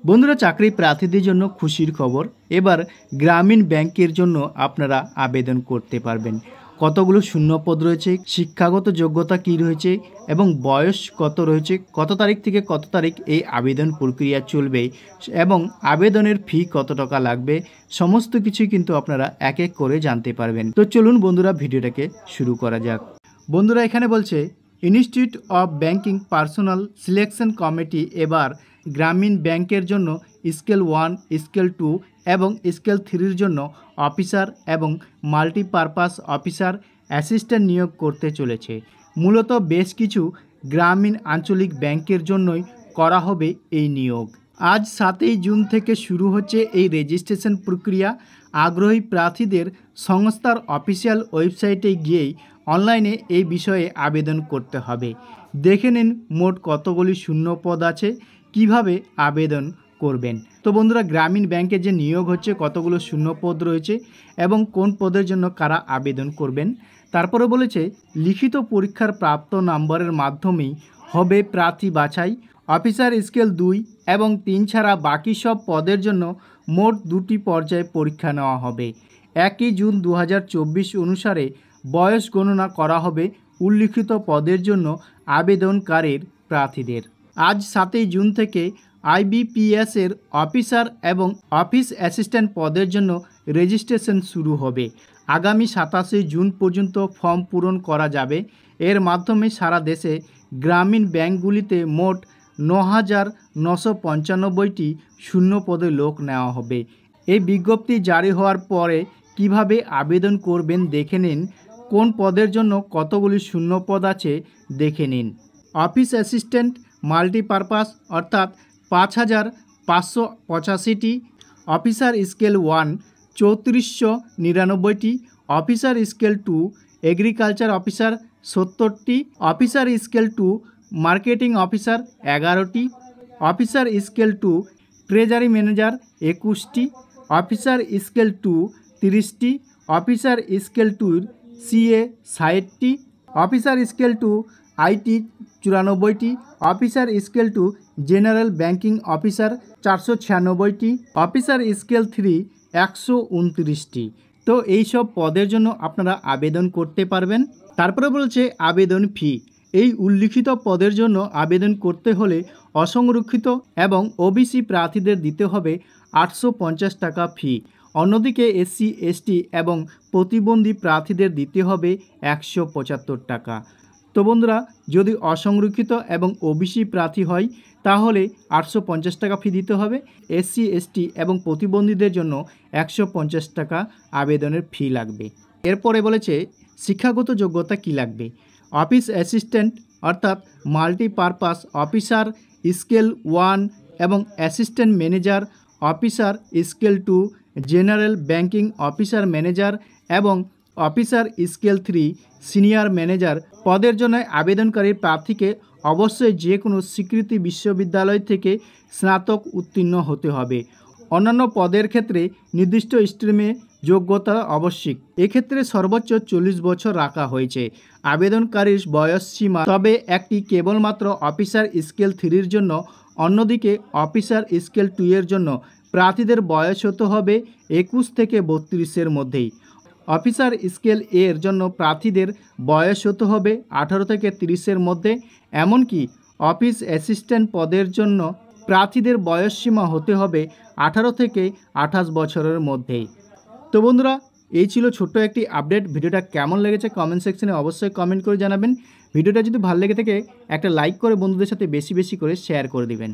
বন্ধুরা, চাকরি প্রার্থীদের জন্য খুশির খবর। এবার গ্রামীণ ব্যাংকের জন্য আপনারা আবেদন করতে পারবেন। কতগুলো শূন্যপদ রয়েছে, শিক্ষাগত যোগ্যতা কী রয়েছে এবং বয়স কত রয়েছে, কত তারিখ থেকে কত তারিখ এই আবেদন প্রক্রিয়া চলবে এবং আবেদনের ফি কত টাকা লাগবে, সমস্ত কিছুই কিন্তু আপনারা এক এক করে জানতে পারবেন। তো চলুন বন্ধুরা, ভিডিওটাকে শুরু করা যাক। বন্ধুরা, এখানে বলছে institute of banking personal selection committee এবার গ্রামীণ ব্যাংকের জন্য স্কেল 1, স্কেল 2 এবং স্কেল 3-র জন্য অফিসার এবং মাল্টিপারপাস অফিসার অ্যাসিস্ট্যান্ট নিয়োগ করতে চলেছে। মূলত বেশ কিছু গ্রামীণ আঞ্চলিক ব্যাংকের জন্যই করা হবে এই নিয়োগ। আজ 7ই জুন থেকে শুরু হচ্ছে এই রেজিস্ট্রেশন প্রক্রিয়া। আগ্রহী প্রার্থীদের সংস্থার অফিসিয়াল ওয়েবসাইটে গিয়েই অনলাইনে এই বিষয়ে আবেদন করতে হবে। দেখে নিন মোট কতগুলি শূন্য পদ আছে, কিভাবে আবেদন করবেন। তো বন্ধুরা, গ্রামীণ ব্যাংকে যে নিয়োগ হচ্ছে কতগুলো শূন্য পদ রয়েছে এবং কোন পদের জন্য কারা আবেদন করবেন। তারপরে বলেছে লিখিত পরীক্ষার প্রাপ্ত নম্বরের মাধ্যমেই হবে প্রার্থী বাছাই। অফিসার স্কেল 2 এবং 3 ছাড়া বাকি সব পদের জন্য মোট 2টি পর্যায়ে পরীক্ষা নেওয়া হবে। 1 জুন 2024 অনুসারে বয়স গণনা করা হবে উল্লিখিত পদের জন্য আবেদনকারীর প্রার্থীদের। আজ 7ই জুন থেকে আইবিপিএসের অফিসার এবং অফিস অ্যাসিস্ট্যান্ট পদের জন্য রেজিস্ট্রেশন শুরু হবে। আগামী 27 জুন পর্যন্ত ফর্ম পূরণ করা যাবে। এর মাধ্যমে সারা দেশে গ্রামীণ ব্যাংকগুলিতে মোট 9,995টি শূন্য পদে লোক নেওয়া হবে। এই বিজ্ঞপ্তি জারি হওয়ার পরে কিভাবে আবেদন করবেন দেখে নিন। কোন পদের জন্য কতগুলি শূন্য পদ আছে দেখে নিন। অফিস অ্যাসিস্ট্যান্ট মাল্টিপারপাস অর্থাৎ 5,585টি, অফিসার স্কেল 1 3499টি, অফিসার স্কেল 2 এগ্রিকালচার অফিসার 70টি, অফিসার স্কেল 2 মার্কেটিং অফিসার 11টি, অফিসার স্কেল 2 ট্রেজারি ম্যানেজার 21টি, অফিসার স্কেল 2 30টি, অফিসার স্কেল 2 সিএ 60টি, অফিসার স্কেল 2 আইটি 94টি, officer scale 2 general banking officer 496টি, অফিসার স্কেল 3 129টি। তো এই সব পদের জন্য আপনারা আবেদন করতে পারবেন। তারপরে বলছে আবেদন ফি। এই উল্লিখিত পদের জন্য আবেদন করতে হলে অসংরক্ষিত এবং ওবিসি প্রার্থীদের দিতে হবে 850 টাকা ফি। অন্যদিকে এসসি, এসটি এবং প্রতিবন্ধী প্রার্থীদের দিতে হবে 175 টাকা। তো বন্ধুরা, যদি অসংরক্ষিত এবং ওবিসি প্রার্থী হয় তাহলে 850 টাকা ফি দিতে হবে। এসসি, এসটি এবং প্রতিবন্ধীদের জন্য 150 টাকা আবেদনের ফি লাগবে। এরপরে বলেছে শিক্ষাগত যোগ্যতা কী লাগবে। অফিস অ্যাসিস্ট্যান্ট অর্থাৎ মাল্টিপারপাস অফিসার স্কেল 1 এবং assistant manager officer scale 2, general banking officer manager এবং অফিসার স্কেল 3 সিনিয়র ম্যানেজার পদের জন্য আবেদনকারী প্রার্থীকে অবশ্যই যে কোনো স্বীকৃতি বিশ্ববিদ্যালয় থেকে স্নাতক উত্তীর্ণ হতে হবে। অন্যান্য পদের ক্ষেত্রে নির্দিষ্ট স্ট্রিমে যোগ্যতা আবশ্যিক। এক্ষেত্রে সর্বোচ্চ 40 বছর রাখা হয়েছে আবেদনকারীর বয়স সীমা, তবে একটি কেবলমাত্র অফিসার স্কেল 3-র জন্য। অন্যদিকে অফিসার স্কেল 2-এর জন্য প্রার্থীদের বয়স হতে হবে 21 থেকে 32-এর মধ্যেই। অফিসার স্কেল এর জন্য প্রার্থীদের বয়স হতে হবে 18 থেকে 30-এর মধ্যে। এমনকি অফিস অ্যাসিস্ট্যান্ট পদের জন্য প্রার্থীদের বয়স সীমা হতে হবে 18 থেকে 28 বছরের মধ্যেই। তো বন্ধুরা, এই ছিল ছোট্ট একটি আপডেট। ভিডিওটা কেমন লেগেছে কমেন্ট সেকশনে অবশ্যই কমেন্ট করে জানাবেন। ভিডিওটা যদি ভালো লেগে থাকে একটা লাইক করে বন্ধুদের সাথে বেশি বেশি করে শেয়ার করে দিবেন।